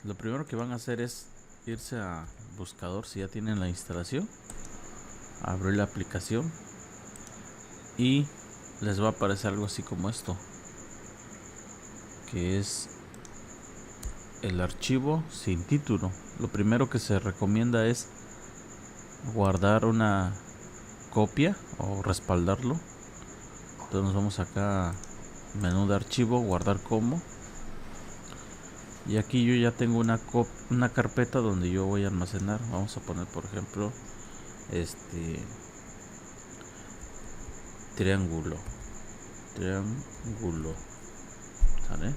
Lo primero que van a hacer es irse a buscador si ya tienen la instalación, abrir la aplicación y les va a aparecer algo así como esto, que es el archivo sin título. Lo primero que se recomienda es guardar una copia o respaldarlo. Entonces nos vamos acá a menú de archivo, guardar como, y aquí yo ya tengo una carpeta donde yo voy a almacenar. Vamos a poner por ejemplo triángulo, ¿sale?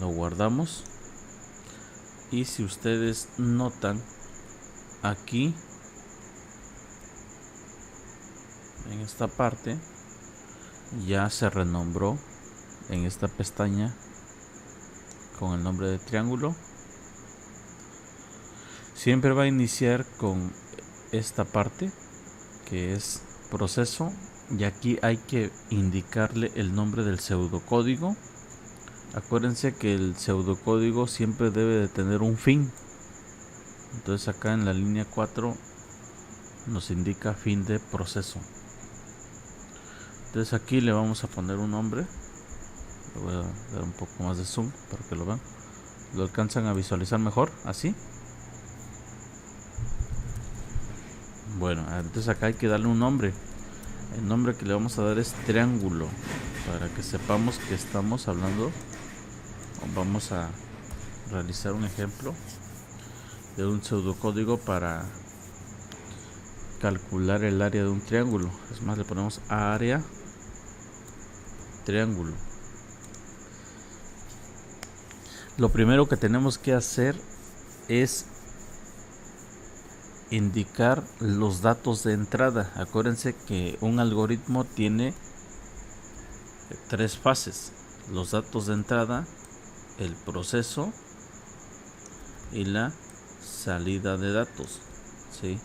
Lo guardamos. Y si ustedes notan, aquí en esta parte ya se renombró en esta pestaña con el nombre de triángulo. Siempre va a iniciar con esta parte que es proceso, y aquí hay que indicarle el nombre del pseudocódigo. Acuérdense que el pseudocódigo siempre debe de tener un fin. Entonces acá en la línea 4 nos indica fin de proceso. Entonces aquí le vamos a poner un nombre. Le voy a dar un poco más de zoom para que lo vean. Lo alcanzan a visualizar mejor, así. Bueno, entonces acá hay que darle un nombre. El nombre que le vamos a dar es triángulo, para que sepamos que estamos hablando. Vamos a realizar un ejemplo de un pseudocódigo para calcular el área de un triángulo. Es más, le ponemos área triángulo. Lo primero que tenemos que hacer es indicar los datos de entrada. Acuérdense que un algoritmo tiene tres fases: los datos de entrada, el proceso y la salida de datos. ¿Sí?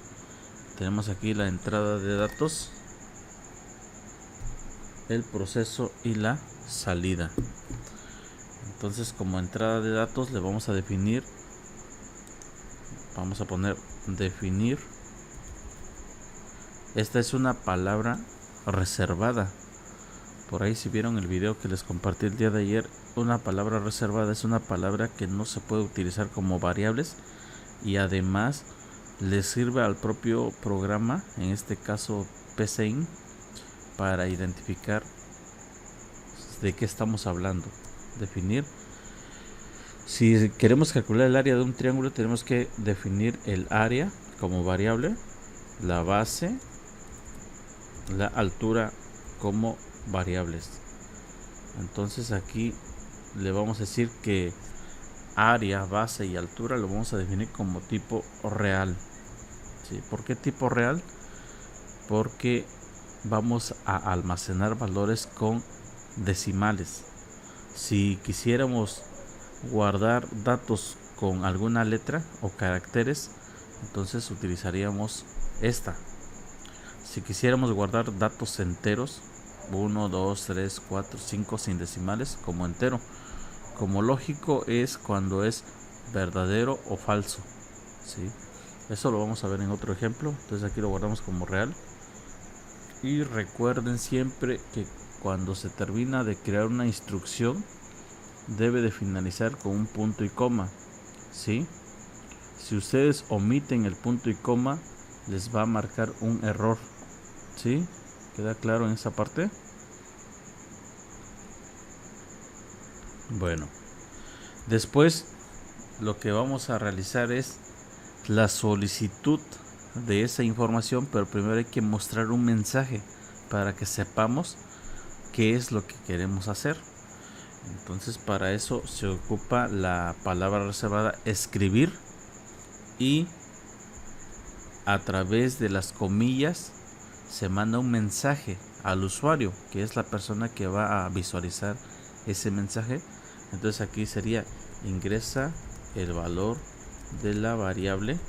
Tenemos aquí la entrada de datos, el proceso y la salida. Entonces, como entrada de datos le vamos a definir, vamos a poner definir. Esta es una palabra reservada. Por ahí, si vieron el video que les compartí el día de ayer, una palabra reservada es una palabra que no se puede utilizar como variables, y además le sirve al propio programa, en este caso PCIN, para identificar de qué estamos hablando. Definir. Si queremos calcular el área de un triángulo, tenemos que definir el área como variable, la base, la altura como variables. Entonces aquí le vamos a decir que área, base y altura lo vamos a definir como tipo real. ¿Sí? ¿Por qué tipo real? Porque vamos a almacenar valores con decimales. Si quisiéramos guardar datos con alguna letra o caracteres, entonces utilizaríamos esta. Si quisiéramos guardar datos enteros, 1, 2, 3, 4, 5 sin decimales, como entero. Como lógico es cuando es verdadero o falso. ¿Sí? Eso lo vamos a ver en otro ejemplo. Entonces aquí lo guardamos como real. Y recuerden siempre que cuando se termina de crear una instrucción, debe de finalizar con un punto y coma. ¿Sí? Si ustedes omiten el punto y coma, les va a marcar un error. ¿Sí? ¿Queda claro en esa parte? Bueno, después lo que vamos a realizar es la solicitud de esa información, pero primero hay que mostrar un mensaje para que sepamos qué es lo que queremos hacer. Entonces, para eso se ocupa la palabra reservada escribir, y a través de las comillas se manda un mensaje al usuario, que es la persona que va a visualizar ese mensaje. Entonces aquí sería ingresa el valor de la variable.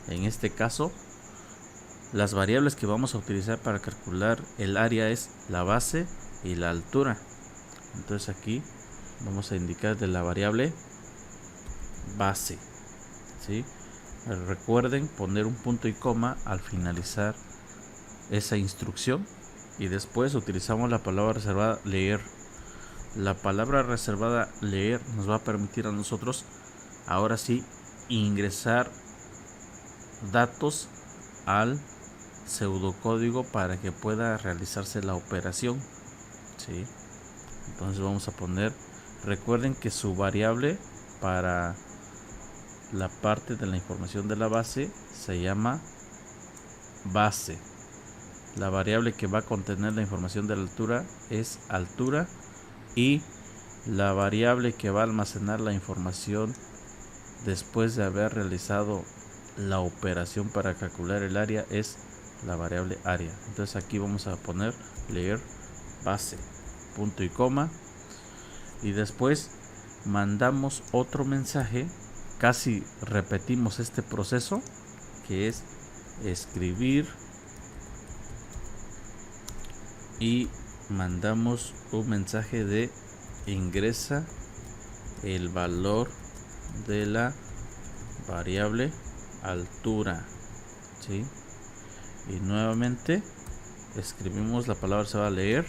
En este caso, las variables que vamos a utilizar para calcular el área es la base y la altura. Entonces aquí vamos a indicar de la variable base, ¿sí? Recuerden poner un punto y coma al finalizar esa instrucción y después utilizamos la palabra reservada leer. La palabra reservada leer nos va a permitir a nosotros ahora sí ingresar datos al pseudocódigo para que pueda realizarse la operación, ¿sí? Entonces vamos a poner, recuerden que su variable para la parte de la información de la base se llama base. La variable que va a contener la información de la altura es altura y la variable que va a almacenar la información después de haber realizado la operación para calcular el área es la variable área. Entonces aquí vamos a poner leer base, punto y coma, y después mandamos otro mensaje. Casi repetimos este proceso, que es escribir, y mandamos un mensaje de ingresa el valor de la variable altura, ¿sí? Y nuevamente escribimos la palabra se va a leer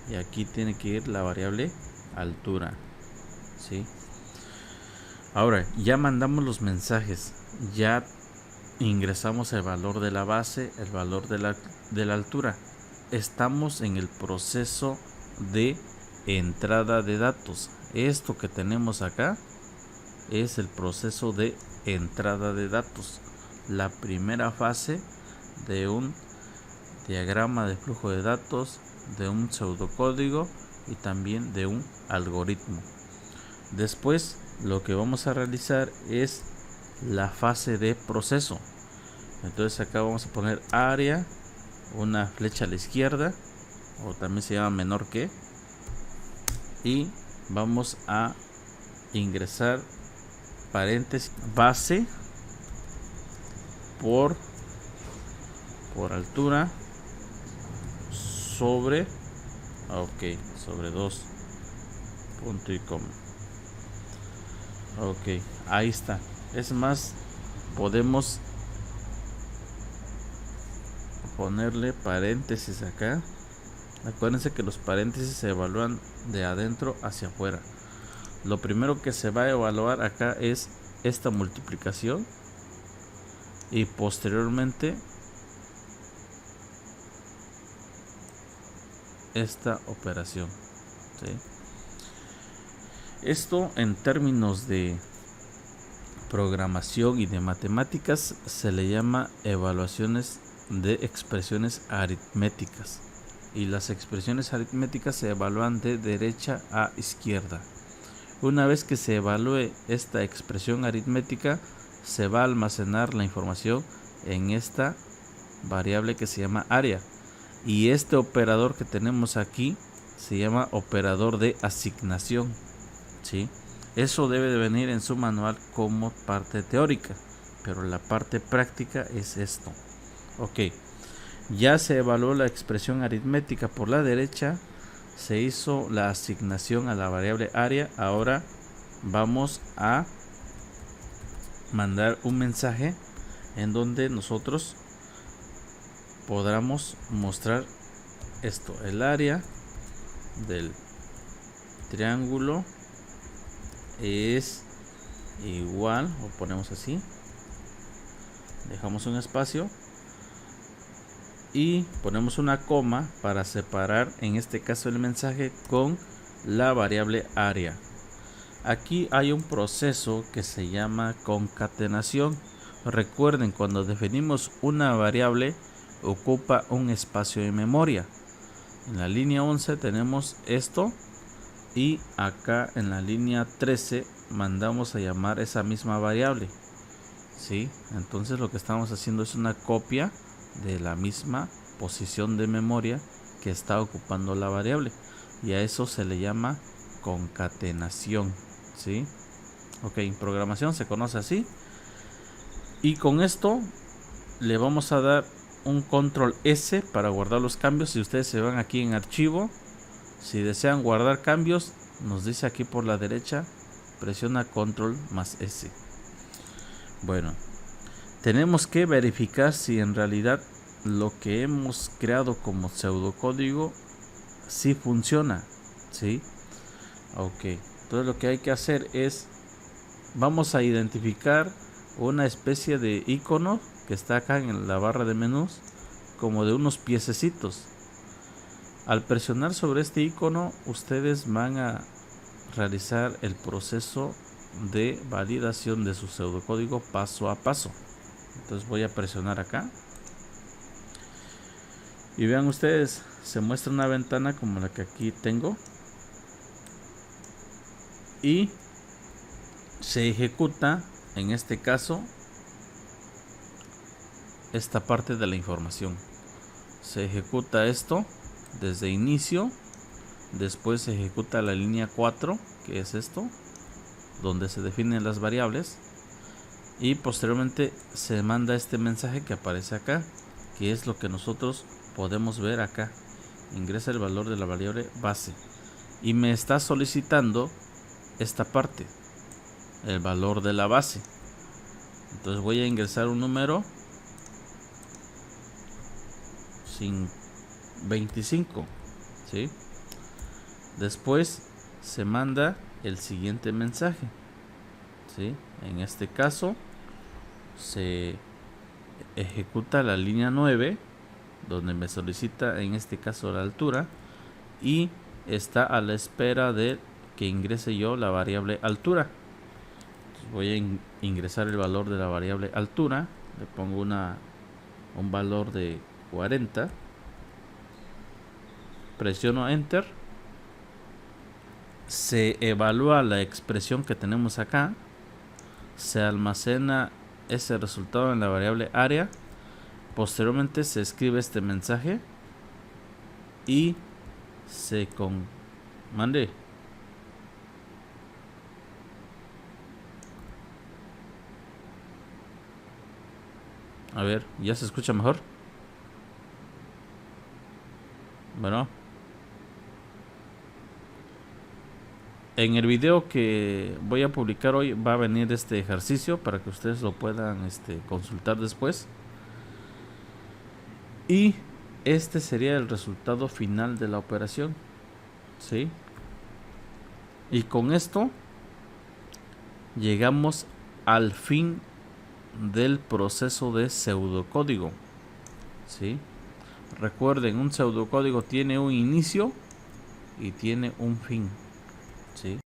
y aquí tiene que ir la variable altura, ¿sí? Ahora ya mandamos los mensajes, ya ingresamos el valor de la base, el valor de la altura. Estamos en el proceso de entrada de datos. Esto que tenemos acá es el proceso de entrada de datos, la primera fase de un diagrama de flujo de datos, de un pseudocódigo y también de un algoritmo. Después lo que vamos a realizar es la fase de proceso. Entonces acá vamos a poner área, una flecha a la izquierda, o también se llama menor que, y vamos a ingresar paréntesis base por altura sobre sobre 2 punto y coma. Ahí está. Es más, podemos ponerle paréntesis acá. Acuérdense que los paréntesis se evalúan de adentro hacia afuera. Lo primero que se va a evaluar acá es esta multiplicación y posteriormente esta operación, ¿sí? Esto en términos de programación y de matemáticas se le llama evaluaciones de expresiones aritméticas, y las expresiones aritméticas se evalúan de derecha a izquierda. Una vez que se evalúe esta expresión aritmética, se va a almacenar la información en esta variable que se llama área, y este operador que tenemos aquí se llama operador de asignación, ¿sí? Eso debe de venir en su manual como parte teórica, pero la parte práctica es esto. Ya se evaluó la expresión aritmética por la derecha, se hizo la asignación a la variable área. Ahora vamos a mandar un mensaje en donde nosotros podamos mostrar esto: el área del triángulo es igual, o ponemos así, dejamos un espacio y ponemos una coma para separar en este caso el mensaje con la variable área. Aquí hay un proceso que se llama concatenación. Recuerden, cuando definimos una variable ocupa un espacio de memoria. En la línea 11 tenemos esto, y acá en la línea 13 mandamos a llamar esa misma variable, ¿sí? Entonces lo que estamos haciendo es una copia de la misma posición de memoria que está ocupando la variable, y a eso se le llama concatenación, ¿sí? En programación se conoce así. Y con esto le vamos a dar un control S para guardar los cambios. Si ustedes se van aquí en archivo, si desean guardar cambios, nos dice aquí por la derecha Presiona control más S. Bueno, tenemos que verificar si en realidad lo que hemos creado como pseudocódigo sí funciona, ¿sí? Ok, entonces lo que hay que hacer es, vamos a identificar una especie de icono que está acá en la barra de menús, como de unos piececitos. Al presionar sobre este icono, ustedes van a realizar el proceso de validación de su pseudocódigo paso a paso. Entonces voy a presionar acá y vean ustedes, se muestra una ventana como la que aquí tengo y se ejecuta, en este caso, esta parte de la información. Se ejecuta esto desde inicio, después se ejecuta la línea 4, que es esto, donde se definen las variables, y posteriormente se manda este mensaje que aparece acá, que es lo que nosotros podemos ver acá. Ingresa el valor de la variable base y me está solicitando esta parte, el valor de la base. Entonces voy a ingresar un número 25, ¿sí? Después se manda el siguiente mensaje, ¿sí? En este caso se ejecuta la línea 9, donde me solicita en este caso la altura, y está a la espera de que ingrese yo la variable altura. Entonces voy a ingresar el valor de la variable altura, le pongo un valor de 40, presiono enter, se evalúa la expresión que tenemos acá, se almacena ese resultado en la variable área, posteriormente se escribe este mensaje y se mande. A ver, ¿ya se escucha mejor? Bueno, en el video que voy a publicar hoy va a venir este ejercicio para que ustedes lo puedan consultar después. Y este sería el resultado final de la operación, ¿sí? Y con esto llegamos al fin del proceso de pseudocódigo, ¿sí? Recuerden, un pseudocódigo tiene un inicio y tiene un fin, ¿sí?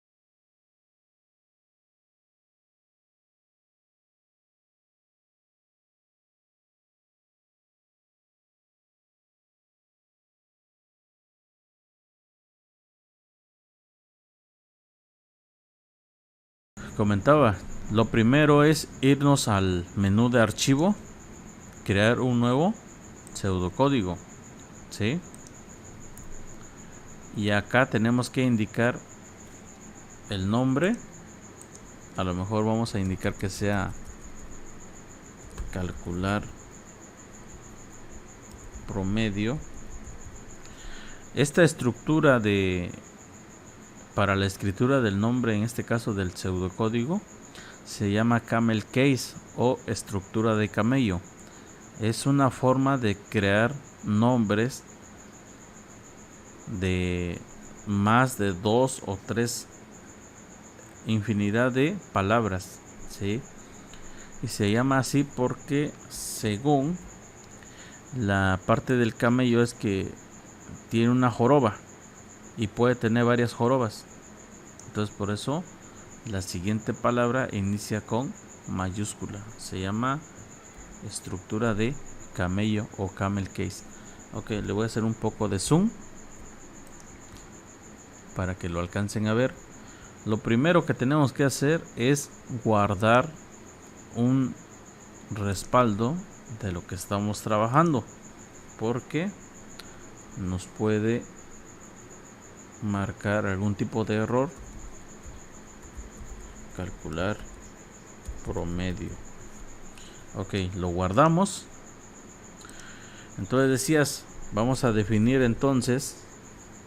Comentaba, lo primero es irnos al menú de archivo, crear un nuevo pseudocódigo, ¿sí? Y acá tenemos que indicar el nombre. A lo mejor vamos a indicar que sea calcular promedio. Esta estructura para la escritura del nombre, en este caso del pseudocódigo, se llama camel case o estructura de camello. Es una forma de crear nombres de más de 2 o 3, infinidad de palabras, ¿sí? Y se llama así porque según la parte del camello es que tiene una joroba y puede tener varias jorobas. Entonces por eso la siguiente palabra inicia con mayúscula. Se llama estructura de camello o camel case. Ok, le voy a hacer un poco de zoom para que lo alcancen a ver. Lo primero que tenemos que hacer es guardar un respaldo de lo que estamos trabajando, porque nos puede marcar algún tipo de error. Calcular promedio. Ok, lo guardamos. Entonces decías, vamos a definir entonces,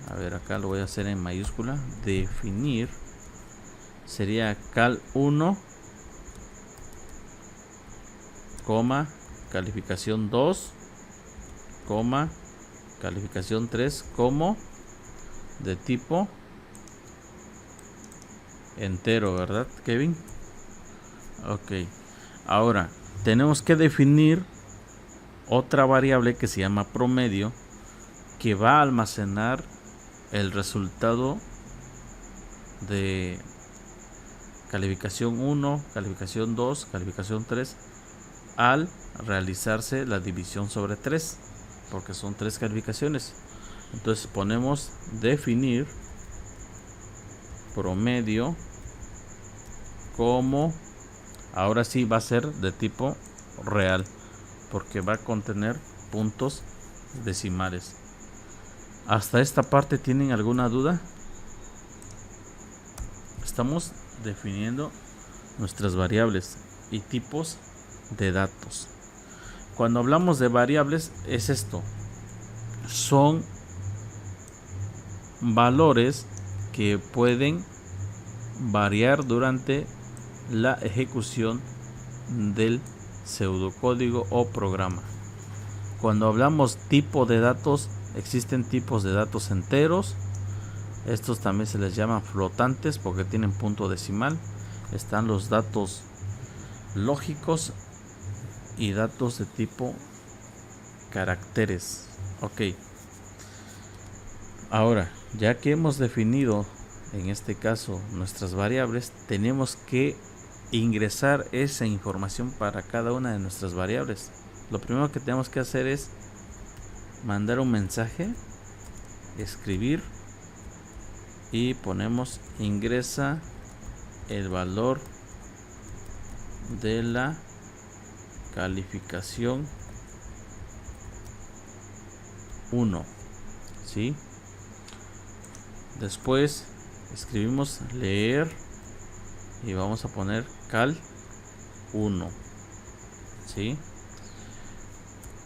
a ver, acá lo voy a hacer en mayúscula, definir sería cal1, coma, calificación 2, coma, calificación 3 como de tipo entero, ¿verdad, Kevin? Ok. Ahora tenemos que definir otra variable que se llama promedio, que va a almacenar el resultado de calificación 1, calificación 2, calificación 3 al realizarse la división sobre 3, porque son 3 calificaciones. Entonces ponemos definir promedio como, ahora sí va a ser de tipo real, porque va a contener puntos decimales. ¿Hasta esta parte tienen alguna duda? Estamos definiendo nuestras variables y tipos de datos. Cuando hablamos de variables es esto: son valores que pueden variar durante la ejecución del pseudocódigo o programa. Cuando hablamos tipo de datos, existen tipos de datos enteros. Estos también se les llama flotantes porque tienen punto decimal. Están los datos lógicos y datos de tipo caracteres. Ok. Ahora, ya que hemos definido en este caso nuestras variables, tenemos que ingresar esa información para cada una de nuestras variables. Lo primero que tenemos que hacer es mandar un mensaje, escribir y ponemos ingresa el valor de la calificación 1, ¿sí? Después escribimos leer y vamos a poner cal 1, ¿sí?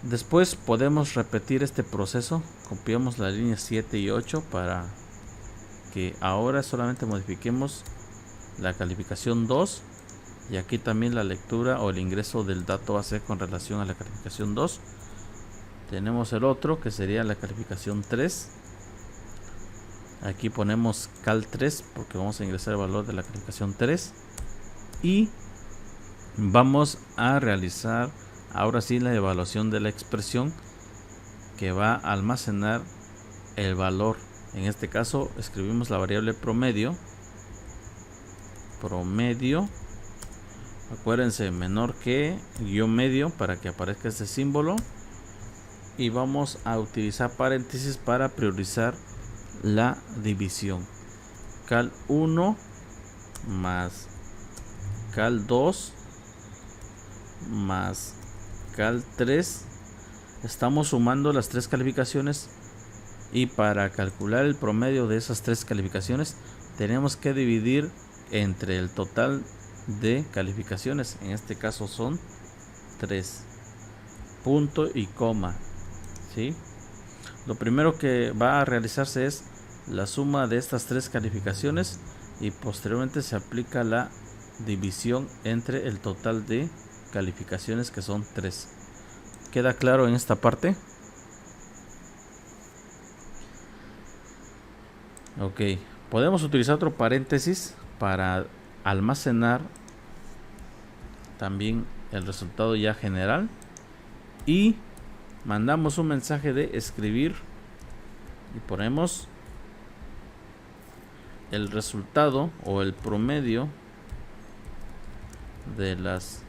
Después podemos repetir este proceso, copiamos las líneas 7 y 8 para que ahora solamente modifiquemos la calificación 2 y aquí también la lectura o el ingreso del dato va a ser con relación a la calificación 2. Tenemos el otro que sería la calificación 3. Aquí ponemos cal 3 porque vamos a ingresar el valor de la calificación 3 y vamos a realizar ahora sí la evaluación de la expresión que va a almacenar el valor. En este caso escribimos la variable promedio, acuérdense, menor que guión medio para que aparezca este símbolo, y vamos a utilizar paréntesis para priorizar la división. Cal 1 más cal 2 más cal 3. Estamos sumando las 3 calificaciones y para calcular el promedio de esas 3 calificaciones tenemos que dividir entre el total de calificaciones. En este caso son 3, punto y coma, ¿sí? Lo primero que va a realizarse es la suma de estas 3 calificaciones y posteriormente se aplica la división entre el total de calificaciones, que son 3. ¿Queda claro en esta parte? Ok, podemos utilizar otro paréntesis para almacenar también el resultado ya general y mandamos un mensaje de escribir y ponemos el resultado o el promedio de las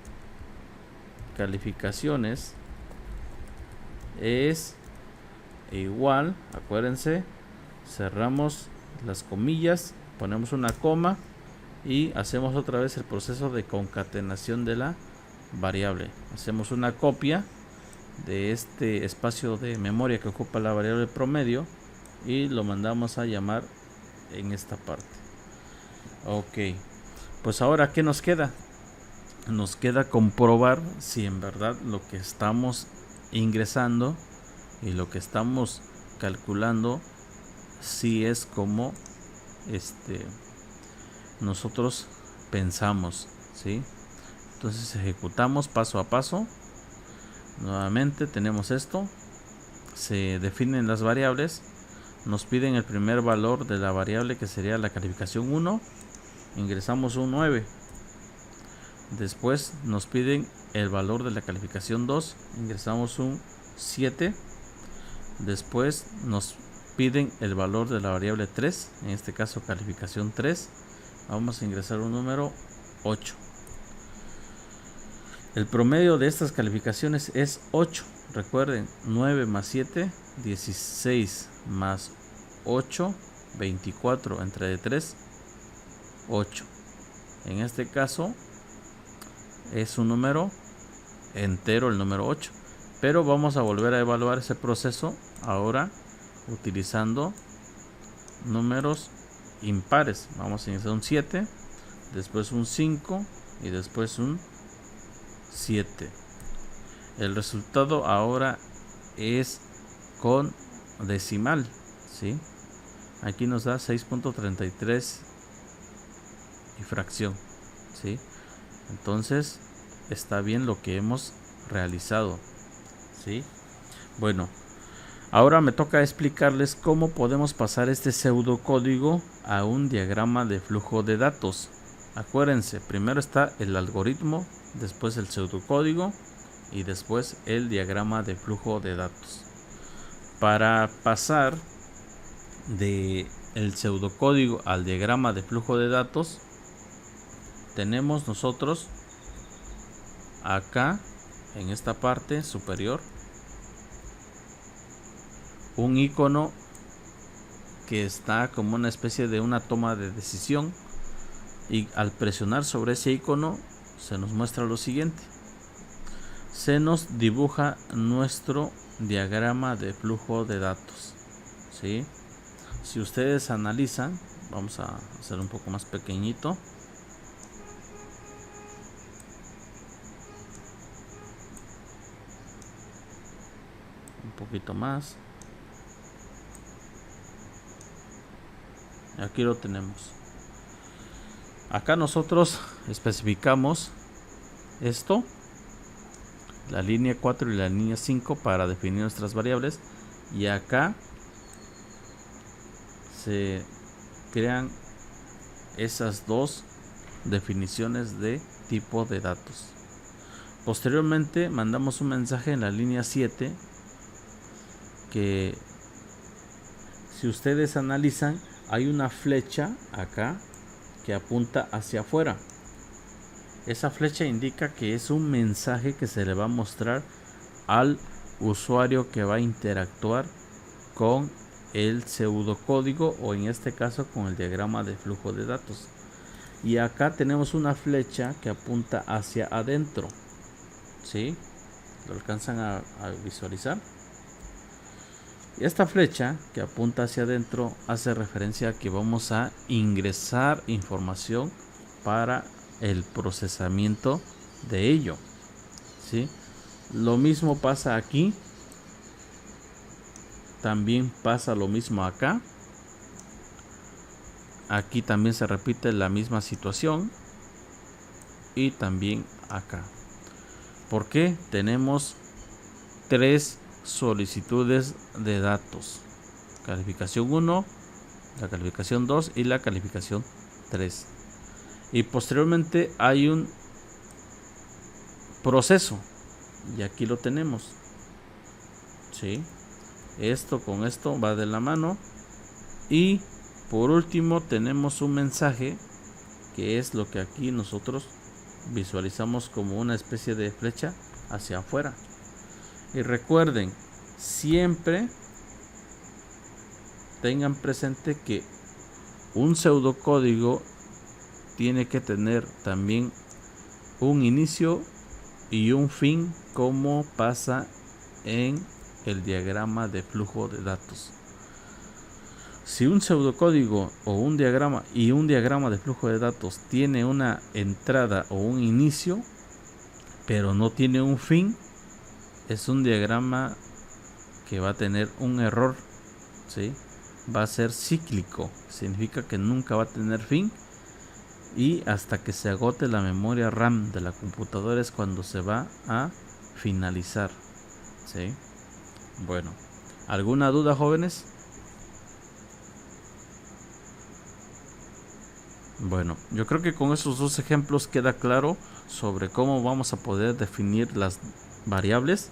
calificaciones es igual, acuérdense, cerramos las comillas, ponemos una coma y hacemos otra vez el proceso de concatenación de la variable. Hacemos una copia de este espacio de memoria que ocupa la variable promedio y lo mandamos a llamar en esta parte. Ok, pues ahora ¿qué nos queda? Nos queda comprobar si en verdad lo que estamos ingresando y lo que estamos calculando si es como nosotros pensamos, ¿sí? Entonces ejecutamos paso a paso. Nuevamente tenemos esto. Se definen las variables. Nos piden el primer valor de la variable, que sería la calificación 1. Ingresamos un 9. Después nos piden el valor de la calificación 2. Ingresamos un 7. Después nos piden el valor de la variable 3. En este caso calificación 3. Vamos a ingresar un número 8. El promedio de estas calificaciones es 8. Recuerden, 9 más 7, 16 más 8, 24 entre 3, 8. En este caso es un número entero, el número 8. Pero vamos a volver a evaluar ese proceso ahora utilizando números impares. Vamos a iniciar un 7, después un 5 y después un 7. El resultado ahora es con decimal, ¿sí? Aquí nos da 6.33 y fracción, ¿sí? Entonces está bien lo que hemos realizado, ¿sí? Bueno, ahora me toca explicarles cómo podemos pasar este pseudocódigo a un diagrama de flujo de datos. Acuérdense, primero está el algoritmo, después el pseudocódigo y después el diagrama de flujo de datos. Para pasar de el pseudocódigo al diagrama de flujo de datos, tenemos nosotros acá en esta parte superior un icono que está como una especie de una toma de decisión, y al presionar sobre ese icono se nos muestra lo siguiente: se nos dibuja nuestro diagrama de flujo de datos, ¿sí? Si ustedes analizan, vamos a hacer un poco más pequeñito. Un poquito más. Aquí lo tenemos. Acá nosotros especificamos esto, la línea 4 y la línea 5, para definir nuestras variables, y acá se crean esas dos definiciones de tipo de datos. Posteriormente mandamos un mensaje en la línea 7 que, si ustedes analizan, hay una flecha acá que apunta hacia afuera. Esa flecha indica que es un mensaje que se le va a mostrar al usuario que va a interactuar con el pseudocódigo, o en este caso con el diagrama de flujo de datos. Y acá tenemos una flecha que apunta hacia adentro, ¿sí? ¿Lo alcanzan a visualizar? Esta flecha que apunta hacia adentro hace referencia a que vamos a ingresar información para el procesamiento de ello, ¿sí? Lo mismo pasa aquí, también pasa lo mismo acá. Aquí también se repite la misma situación, y también acá. ¿Por qué? Tenemos tres solicitudes de datos: calificación 1, la calificación 2 y la calificación 3. Y posteriormente hay un proceso, y aquí lo tenemos, ¿sí? Esto con esto va de la mano. Y por último tenemos un mensaje, que es lo que aquí nosotros visualizamos como una especie de flecha hacia afuera. Y recuerden, siempre tengan presente que un pseudocódigo tiene que tener también un inicio y un fin, como pasa en el diagrama de flujo de datos. Si un pseudocódigo o un diagrama de flujo de datos tiene una entrada o un inicio, pero no tiene un fin, es un diagrama que va a tener un error, ¿sí? Va a ser cíclico, significa que nunca va a tener fin, y hasta que se agote la memoria RAM de la computadora es cuando se va a finalizar. ¿Sí? Bueno, ¿alguna duda, jóvenes? Bueno, yo creo que con esos dos ejemplos queda claro sobre cómo vamos a poder definir las variables,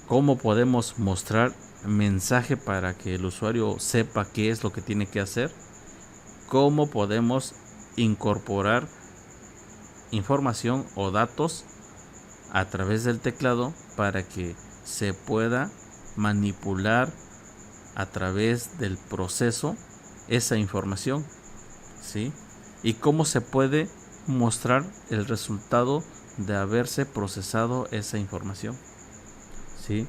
cómo podemos mostrar mensaje para que el usuario sepa qué es lo que tiene que hacer, cómo podemos incorporar información o datos a través del teclado para que se pueda manipular a través del proceso esa información, ¿sí? Y cómo se puede mostrar el resultado de haberse procesado esa información, ¿sí?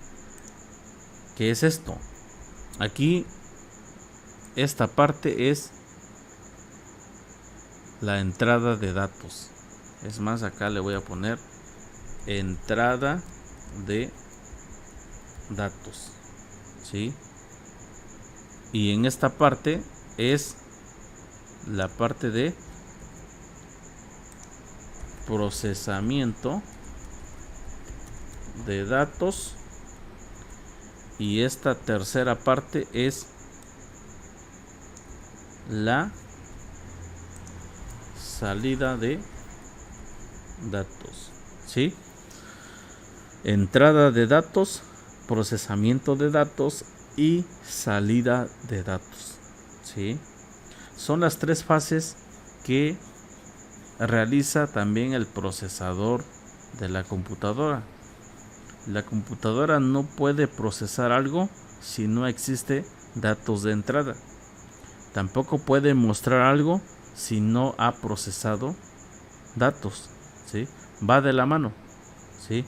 ¿Qué es esto? Aquí esta parte es la entrada de datos. Es más, acá le voy a poner entrada de datos, ¿sí? Y en esta parte es la parte de procesamiento de datos, y esta tercera parte es la salida de datos, ¿sí? Entrada de datos, procesamiento de datos y salida de datos, ¿sí? Son las tres fases que realiza también el procesador de la computadora. La computadora no puede procesar algo si no existe datos de entrada. Tampoco puede mostrar algo si no ha procesado datos, ¿sí? Va de la mano, ¿sí?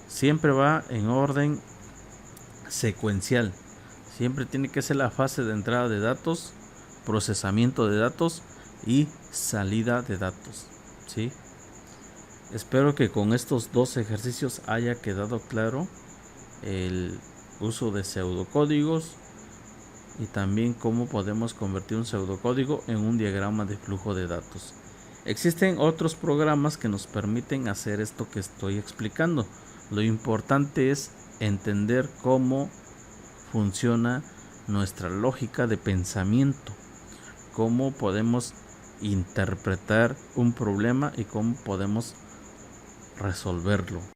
Siempre va en orden secuencial. Siempre tiene que ser la fase de entrada de datos, procesamiento de datos y salida de datos, ¿sí? Espero que con estos dos ejercicios haya quedado claro el uso de pseudocódigos y también cómo podemos convertir un pseudocódigo en un diagrama de flujo de datos. Existen otros programas que nos permiten hacer esto que estoy explicando. Lo importante es entender cómo funciona nuestra lógica de pensamiento, cómo podemos interpretar un problema y cómo podemos resolverlo.